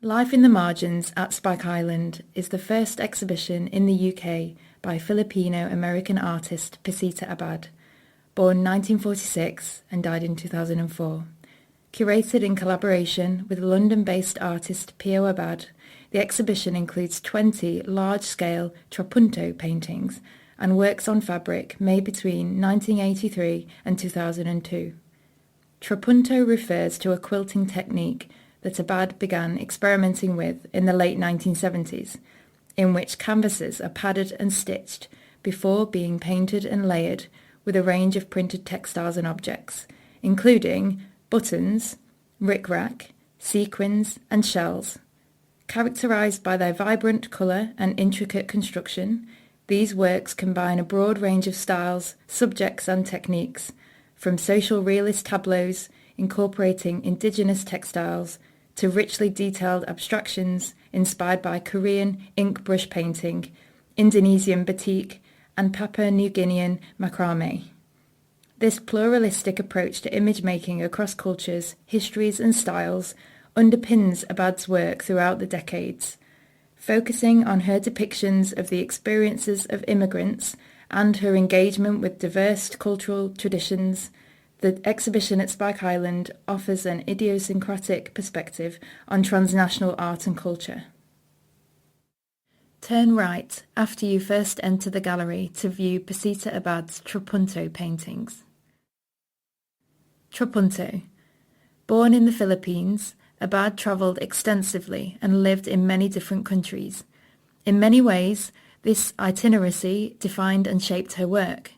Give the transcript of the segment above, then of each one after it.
Life in the Margins at Spike Island is the first exhibition in the UK by Filipino-American artist Pacita Abad, born 1946 and died in 2004. Curated in collaboration with London-based artist Pio Abad, the exhibition includes 20 large-scale trapunto paintings and works on fabric made between 1983 and 2002. Trapunto refers to a quilting technique that Abad began experimenting with in the late 1970s, in which canvases are padded and stitched before being painted and layered with a range of printed textiles and objects, including buttons, rickrack, sequins, and shells. Characterized by their vibrant colour and intricate construction, these works combine a broad range of styles, subjects, and techniques, from social realist tableaus incorporating indigenous textiles to richly detailed abstractions inspired by Korean ink brush painting, Indonesian batik, and Papua New Guinean macrame. This pluralistic approach to image making across cultures, histories, and styles underpins Abad's work throughout the decades, focusing on her depictions of the experiences of immigrants and her engagement with diverse cultural traditions. The exhibition at Spike Island offers an idiosyncratic perspective on transnational art and culture. Turn right after you first enter the gallery to view Pacita Abad's trapunto paintings. Trapunto. Born in the Philippines, Abad travelled extensively and lived in many different countries. In many ways, this itinerary defined and shaped her work.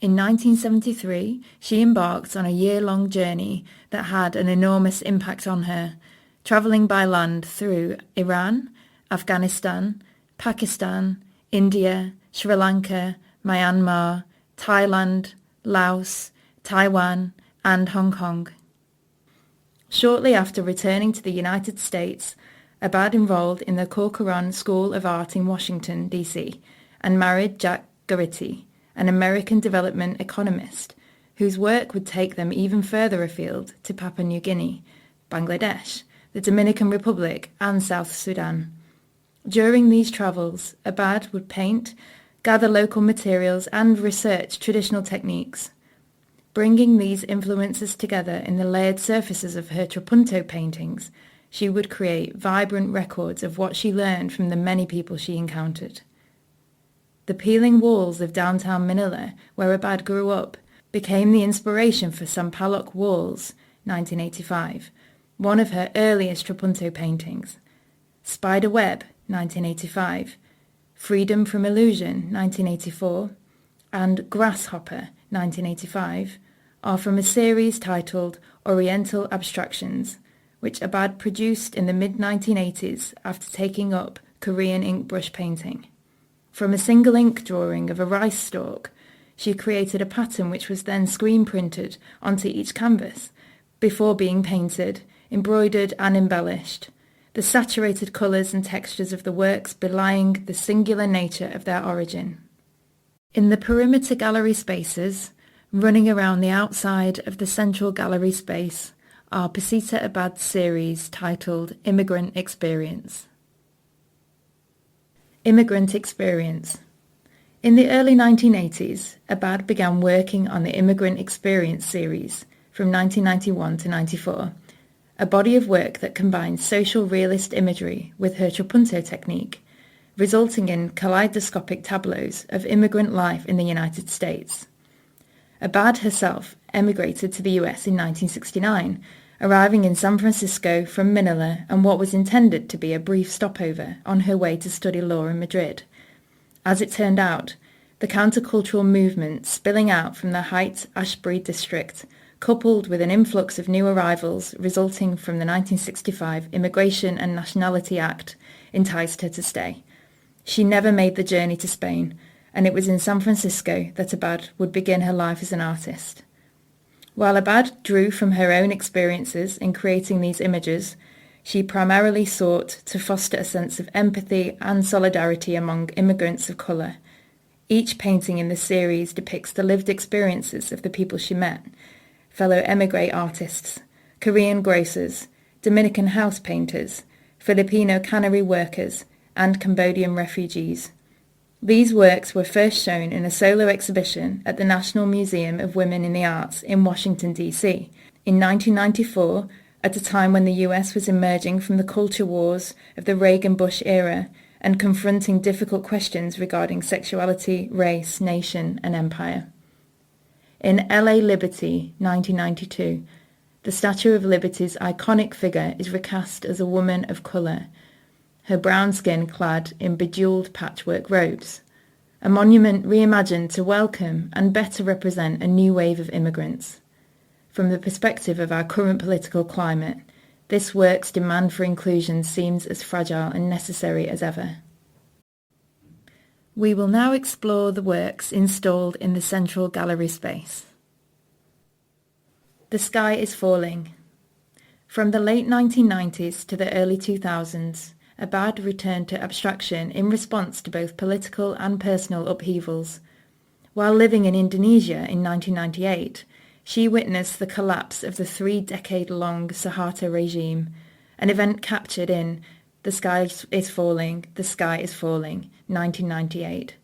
In 1973, she embarked on a year-long journey that had an enormous impact on her, travelling by land through Iran, Afghanistan, Pakistan, India, Sri Lanka, Myanmar, Thailand, Laos, Taiwan, and Hong Kong. Shortly after returning to the United States, Abad enrolled in the Corcoran School of Art in Washington, D.C., and married Jack Garrity, an American development economist, whose work would take them even further afield to Papua New Guinea, Bangladesh, the Dominican Republic, and South Sudan. During these travels, Abad would paint, gather local materials, and research traditional techniques. Bringing these influences together in the layered surfaces of her trapunto paintings, she would create vibrant records of what she learned from the many people she encountered. The peeling walls of downtown Manila, where Abad grew up, became the inspiration for Sampaloc Walls, 1985, one of her earliest trapunto paintings. Spider Web, 1985, Freedom from Illusion, 1984, and Grasshopper, 1985, are from a series titled Oriental Abstractions, which Abad produced in the mid-1980s after taking up Korean ink brush painting. From a single ink drawing of a rice stalk, she created a pattern which was then screen printed onto each canvas, before being painted, embroidered and embellished, the saturated colours and textures of the works belying the singular nature of their origin. In the perimeter gallery spaces, running around the outside of the central gallery space, are Pacita Abad's series titled Immigrant Experience. Immigrant Experience. In the early 1980s, Abad began working on the Immigrant Experience series from 1991 to 94, a body of work that combines social realist imagery with her trapunto technique, resulting in kaleidoscopic tableaus of immigrant life in the United States. Abad herself emigrated to the US in 1969, arriving in San Francisco from Manila and what was intended to be a brief stopover on her way to study law in Madrid. As it turned out, the countercultural movement spilling out from the Haight-Ashbury district, coupled with an influx of new arrivals resulting from the 1965 Immigration and Nationality Act, enticed her to stay. She never made the journey to Spain, and it was in San Francisco that Abad would begin her life as an artist. While Abad drew from her own experiences in creating these images, she primarily sought to foster a sense of empathy and solidarity among immigrants of colour. Each painting in the series depicts the lived experiences of the people she met, fellow émigré artists, Korean grocers, Dominican house painters, Filipino cannery workers, and Cambodian refugees. These works were first shown in a solo exhibition at the National Museum of Women in the Arts in Washington, D.C. in 1994, at a time when the US was emerging from the culture wars of the Reagan-Bush era and confronting difficult questions regarding sexuality, race, nation, and empire. In LA Liberty, 1992, the Statue of Liberty's iconic figure is recast as a woman of colour, her brown skin clad in bejewelled patchwork robes, a monument reimagined to welcome and better represent a new wave of immigrants. From the perspective of our current political climate, this work's demand for inclusion seems as fragile and necessary as ever. We will now explore the works installed in the central gallery space. The Sky is Falling. From the late 1990s to the early 2000s, Abad returned to abstraction in response to both political and personal upheavals. While living in Indonesia in 1998, she witnessed the collapse of the 3-decade-long Suharto regime, an event captured in The Sky is Falling, 1998,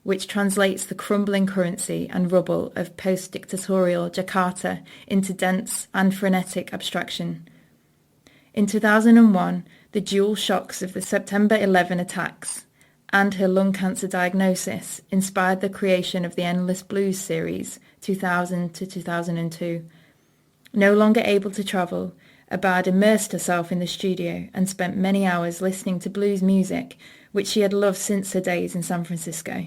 which translates the crumbling currency and rubble of post-dictatorial Jakarta into dense and frenetic abstraction. In 2001, the dual shocks of the September 11 attacks and her lung cancer diagnosis inspired the creation of the Endless Blues series, 2000 to 2002. No longer able to travel, Abad immersed herself in the studio and spent many hours listening to blues music, which she had loved since her days in San Francisco.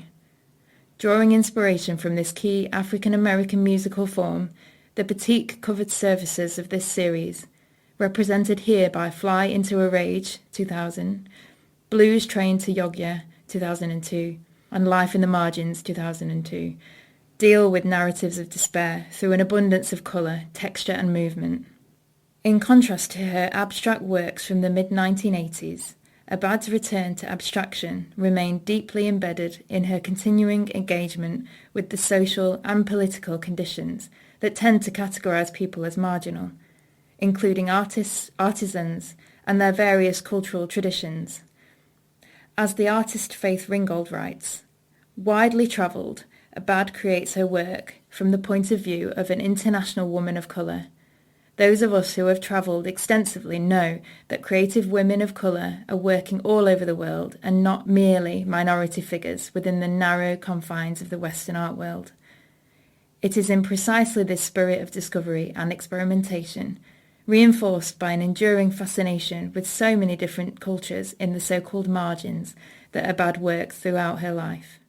Drawing inspiration from this key African-American musical form, the batik-covered surfaces of this series, represented here by Fly Into a Rage, 2000, Blues Train to Yogya, 2002, and Life in the Margins, 2002, deal with narratives of despair through an abundance of colour, texture and movement. In contrast to her abstract works from the mid-1980s, Abad's return to abstraction remained deeply embedded in her continuing engagement with the social and political conditions that tend to categorise people as marginal, including artists, artisans, and their various cultural traditions. As the artist Faith Ringgold writes, widely travelled, Abad creates her work from the point of view of an international woman of colour. Those of us who have travelled extensively know that creative women of colour are working all over the world and not merely minority figures within the narrow confines of the Western art world. It is in precisely this spirit of discovery and experimentation, reinforced by an enduring fascination with so many different cultures in the so-called margins, that Abad worked throughout her life.